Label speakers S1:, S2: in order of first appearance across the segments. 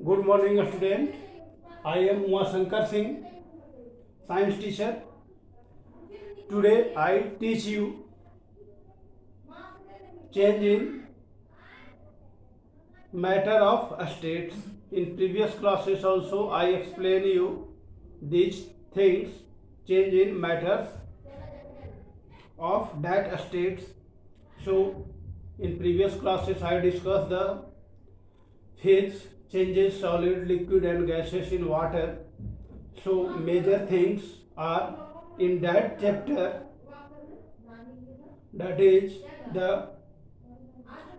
S1: Good morning, student. I am Umashankar Singh, science teacher. Today I teach you change in matter of states. In previous classes also I explain you these things, change in matters of that states. So in previous classes I discussed the phase changes solid, liquid and gases in water. So major things are in that chapter, that is the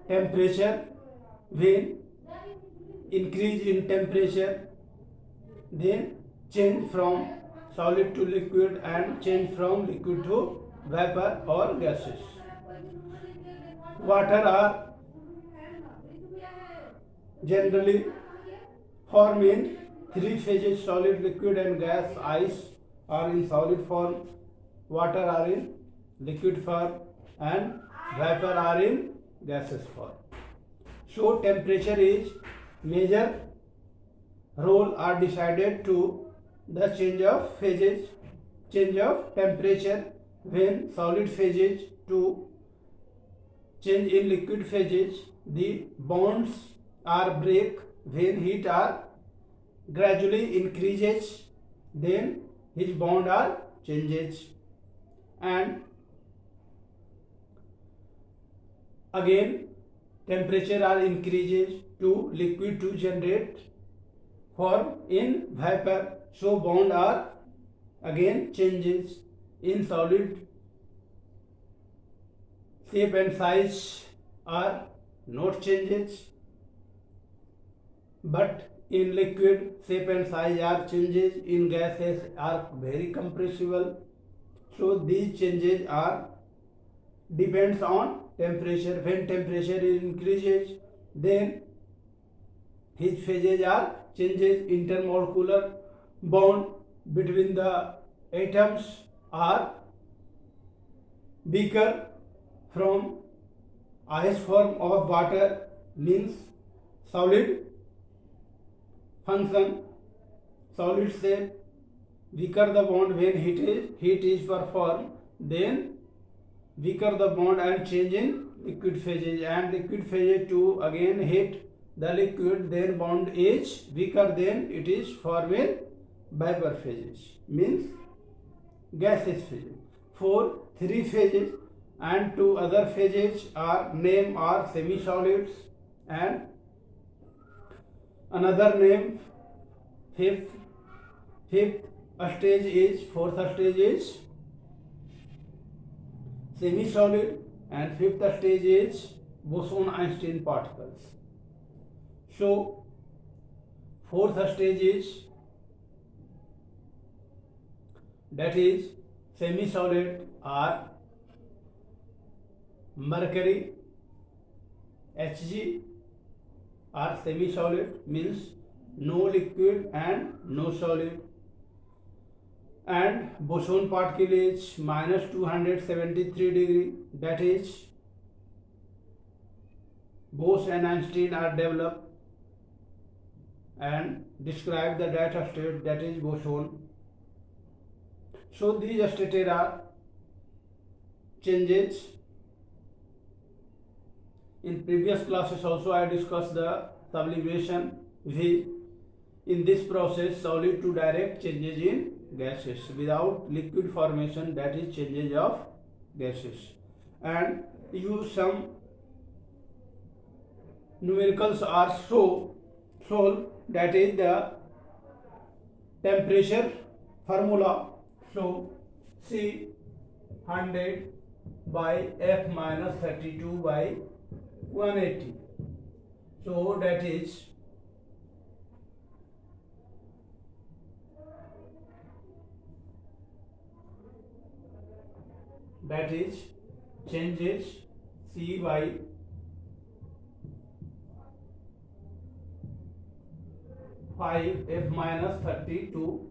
S1: temperature. When increase in temperature, then change from solid to liquid and change from liquid to vapor or gases. Water are generally form in three phases: solid, liquid and gas. Ice are in solid form, water are in liquid form and vapor are in gaseous form. So temperature is major role are decided to the change of phases, change of temperature when solid phases to change in liquid phases. The bonds are break when heat are gradually increases, then his bond are changes, and again temperature are increases to liquid to generate form in vapor. So bond are again changes in solid. Shape and size are not changes, but in liquid shape and size are changes, in gases are very compressible. So these changes are depends on temperature. When temperature increases, then his phases are changes. Intermolecular bond between the atoms are weaker. From ice form of water means solid function, solid shape. Weaker the bond when heat is performed, then weaker the bond and change in liquid phases, and liquid phase to again hit the liquid, then bond is weaker, then it is formed in vapor phases, means gaseous phases. For three phases and two other phases are name are semi-solids, and another name fifth stage is, fourth stage is semi-solid, and fifth stage is boson-Einstein particles. So fourth stage is, that is semi-solid, are mercury, Hg are semi-solid, means no liquid and no solid, and boson particle is minus 273 degree, that is Bose and Einstein are developed and describe the data state, that is boson. So these states are changes. In previous classes also I discussed the sublimation. In this process solid to direct changes in gases without liquid formation, that is changes of gases, and use some numericals are solved, that is the temperature formula. So C 100 by F minus 32 by 180. So that is changes C by five F minus 32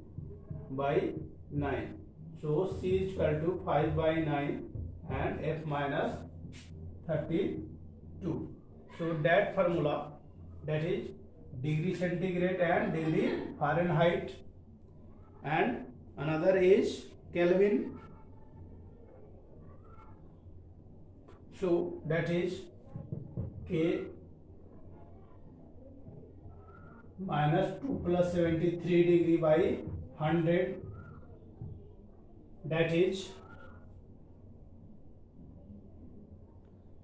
S1: by 9. So C is equal to 5 by 9 and F minus 32. So that formula, that is degree centigrade and degree Fahrenheit, and another is Kelvin. So that is K minus 2 plus 73 degree by 100, that is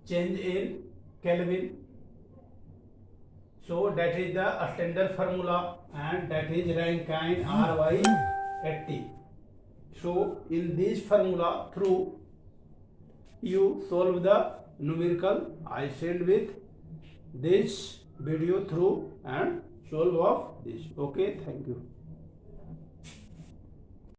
S1: change in Kelvin. So that is the standard formula, and that is Rankine R by 80. So in this formula through you solve the numerical. I send with this video through and solve of this. Okay, thank you.